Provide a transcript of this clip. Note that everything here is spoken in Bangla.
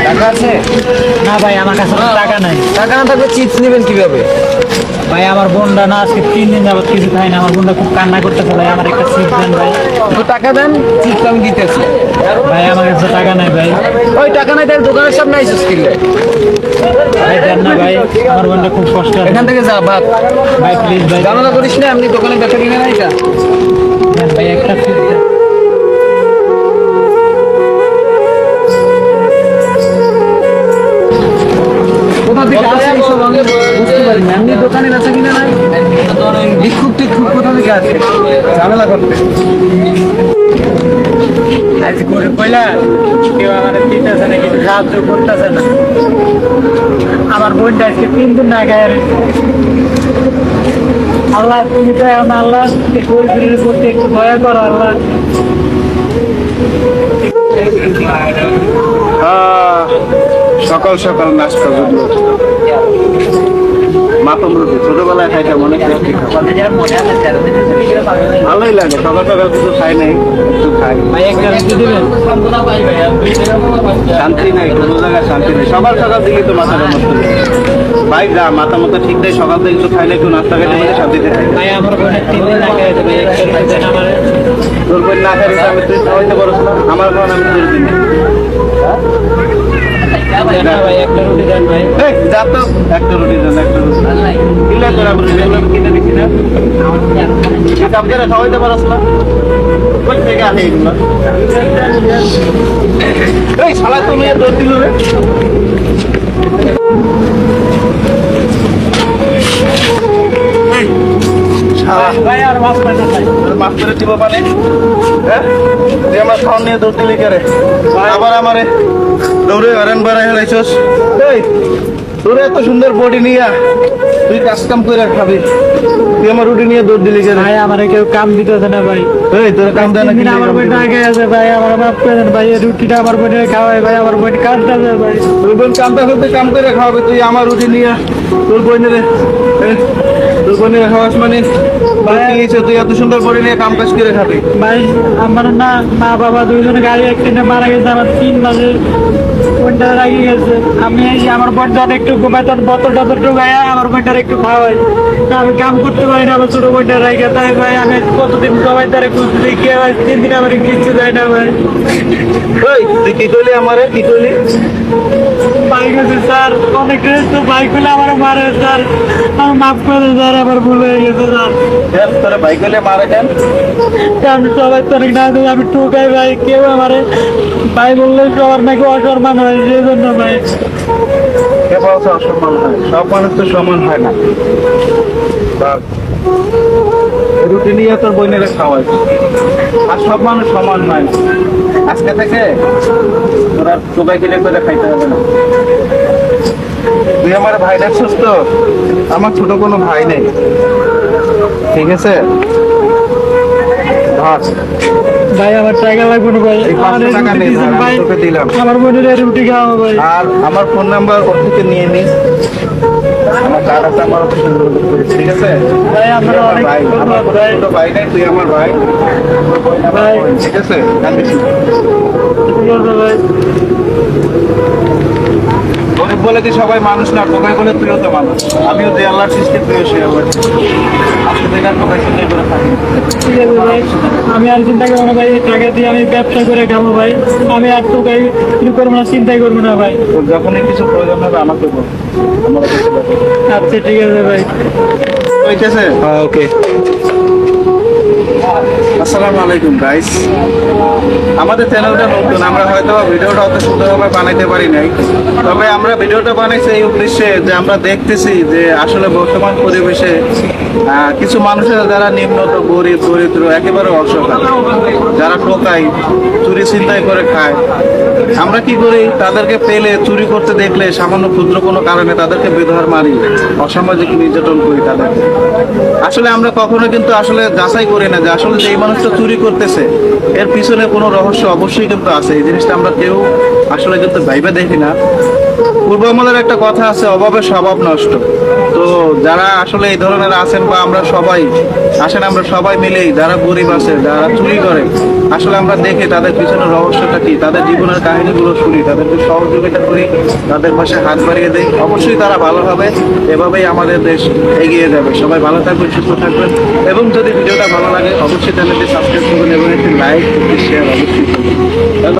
টাকা আছে না ভাই, আমার কাছে টাকা নাই। টাকা না থাকলে চিপস নেবেন কিভাবে? ভাই আমার বোনটা না আজকে 3 দিন যাবত কিছু খাই না। আমার বোনটা খুব কান্না করতেছে ভাই, আমার একটা চিপস দেন ভাই। তো টাকা দেন, চিপস আমি দিতেছি। ভাই আমার কাছে টাকা নাই ভাই। ওই টাকা নাই তার দোকানের সামনে আইসিস কিনলে ভাই দেন না ভাই, আমার বোনটা খুব কষ্ট আছে। এখান থেকে যা ভাত। ভাই প্লিজ ভাই জানালা করিস না, এমনি দোকানে বেচা কিনে নাই এটা। দেন ভাই, একটা চিপস দেন। কোথা থেকে আসে এইসব আমি বুঝতে পারি না। এমনি দোকানে বেচা কিনে নাই, ভিক্ষুক টিক্ষুক কোথা থেকে আসে ঝামেলা করতে। আজ করে কইলা কেউ আমার দিতেছে না, কিছু সাহায্য করতেছে না। আমার বোনটা আজকে 3 দিন না খায়। আল্লাহ তুমি তো এখন আল্লাহ শরীরের প্রতি একটু দয়া করো আল্লাহ। সকাল সকাল নাস্তা বুঝলো মাতম রুটি ছোটবেলায় খাইতাম অনেক টেস্টি ভালোই লাগে। সকাল সকাল কিছু খাই নাই, একটু খাই। ভাই একটা রুটি দিবেন? শান্তি নাই, কোনো জায়গায় শান্তি নেই। সকাল সকাল দিকে তো মাথাটা নষ্ট হয়ে যায়। ভাই যা মাথা মতো ঠিক নেই, সকাল থেকে কিছু খাইলে একটু নাস্তা খাইলে মানে শান্তিতে খাই। ভাই আমার বোনের 3 দিন না খায়, ভাই একটা রুটি দেন আমার। তোর বই না খাই আমি তুই খাওয়াইতে পারছ না, আমার খাওয়ান আমি তোর দিন দেন না ভাই, একটা রুটি দেন ভাই। যা তো একটা রুটি দেন, একটা রুটি কিনলে তোর আমি কিনে দিচ্ছি না, কাম করে খাওয়াইতে পারছ না, কোথা থেকে আসে এগুলো? এই শালা তুমি দৌড় দিল রে। ভাই আর মাছ পাইতে চাই। মাফ করে দিব পানে, হ্যাঁ তুই আমার খাওয়ান নিয়ে দৌড় দিলি কে রে? আবার আমারে দৌড়ে হরেন বাড়াই হেলাইছস। এই তোর এত সুন্দর বডি নিয়া তুই কাজ কাম করে খাবি, তুই আমার রুটি নিয়ে দৌড় দিলি কে রে? ভাই আমার কেউ কাম দিতেছে না ভাই। এই তোর কাম দেয় না কি? আমার বোন আগে আছে ভাই, আমার মাফ করে দেন ভাই। এই রুটিটা আমার বোনের খাওয়াই ভাই, আমার বোন কাঁদতেছে ভাই। তোর বোন কামটা করতে কাম করে খাওয়াবে, তুই আমার রুটি নিয়ে তোর বোনের তোর বোনের খাওয়াস মানে তুই এত সুন্দর বডি নিয়ে কাম কাজ করে খাবি? ভাই আমার না মা বাবা দুইজনে গাড়ি অ্যাক্সিডেন্টে মারা গেছে, আমার 3 মাসে বোনটা রাগি গেছে। আমি এই যে আমার বোনটা একটু বেতন বোতল টতল গায়ে আমার বোনটার একটু খাওয়াই। আমি কাম করতে পারি না, আমার ছোট বোনটা রাগে। তাই ভাই আমি কতদিন সবাই তারা খুঁজতে গিয়ে ভাই 3 দিন আমার কিচ্ছু দেয় না ভাই। ওই তুই কি করলি আমারে, কি করলি? বাইক আছে স্যার, অনেক তো বাইক হলে আমার মারে স্যার, আমার মাফ করে স্যার, আমার ভুল হয়ে গেছে স্যার। তোরা বাইক হলে মারে কেন? আমি সবাই তো অনেক না দিই, আমি ঠুকাই ভাই, কেউ আমারে ভাই বললে সবার নাকি অসম্মান হয়, সেই জন্য ভাই। কে বলছে অসম্মান হয়? সব মানুষ তো সমান হয় না। রুটি নিয়ে তোর বইনেরা খাওয়াই, আর সব মানুষ সমান নয়। আজকে থেকে তোরা সবাই কিনে করে খাইতে হবে না। তুই আমার ভাই দেখছিস তো, আমার ছোট কোনো ভাই নেই, ঠিক আছে? ধর ভাই আমার টাকা লাগবে না ভাই, এই 500 টাকা নে, ধর, আমি তোকে দিলাম। আমার বোনের রুটি খাওয়াবো ভাই। আর আমার ফোন নাম্বার ওর থেকে নিয়ে নিস, আমার কার্ড আছে আমার অফিসে, ঠিক আছে? ভাই আমরা তুই আমার অনেক ভাই, আমার ধন্যবাদ ভাই। ছোট ভাই নাই, তুই আমার ভাই, ভাই ঠিক আছে? কান্দিস না। ঠিক আছে ভাই। গরিব বলে কি সবাই মানুষ না, টোকাই বলে তুইও তো মানুষ। আমিও যে আল্লাহর সৃষ্টি, তুইও সে আল্লাহর সৃষ্টি। আজকে থেকে আর টোকাই চিন্তাই করে থাকি না। ঠিক আছে ভাই, আমি আর চিন্তা করবো না ভাই, এই টাকা দিয়ে আমি ব্যবসা করে খাবো ভাই। আমি আর তো ভাই কিছু করবো না, চিন্তাই করবো না ভাই। তোর যখনই কিছু প্রয়োজন হবে আমাকে বল, আমার কাছে বল। আচ্ছা ঠিক আছে ভাই। হইতেছে? হ্যাঁ, ওকে। আসসালামু আলাইকুম গাইস। আমাদের চ্যানেলটা নতুন, আমরা হয়তো ভিডিওটা অত সুন্দরভাবে বানাইতে পারি নাই, তবে আমরা ভিডিওটা বানাইছি এই উদ্দেশ্যে যে আমরা দেখতেছি যে আসলে বর্তমান পরিবেশে কিছু মানুষের যারা নিম্নত, গরিব দরিদ্র, একেবারে অসহায়, যারা টোকাই, চুরি ছিনতাই করে খায়, আমরা কি করি? তাদেরকে পেলে, চুরি করতে দেখলে সামান্য ক্ষুদ্র কোনো কারণে তাদেরকে বেধড় মারি, অসামাজিক নির্যাতন করি তাদেরকে। আসলে আমরা কখনো কিন্তু আসলে যাচাই করি না যে আসলে যে এই মানুষটা চুরি করতেছে এর পিছনে কোনো রহস্য অবশ্যই কিন্তু আছে, এই জিনিসটা আমরা কেউ আসলে কিন্তু ভাইবা দেখি না। পূর্ব আমলের একটা কথা আছে, অভাবে স্বভাব নষ্ট। তো যারা আসলে এই ধরনের আছেন বা আমরা সবাই আসেন, আমরা সবাই মিলেই যারা গরিব আছে, যারা চুরি করে, আসলে আমরা দেখি তাদের পিছনে রহস্যটা কি, তাদের জীবনের কাহিনীগুলো শুনি, তাদেরকে সহযোগিতা করি, তাদের পাশে হাত বাড়িয়ে দেই, অবশ্যই তারা ভালো হবে। এভাবেই আমাদের দেশ এগিয়ে যাবে। সবাই ভালো থাকবেন, সুস্থ থাকবেন, এবং যদি ভিডিওটা ভালো লাগে অবশ্যই চ্যানেলটি সাবস্ক্রাইব করবেন এবং একটি লাইক, একটি শেয়ার অবশ্যই করবেন।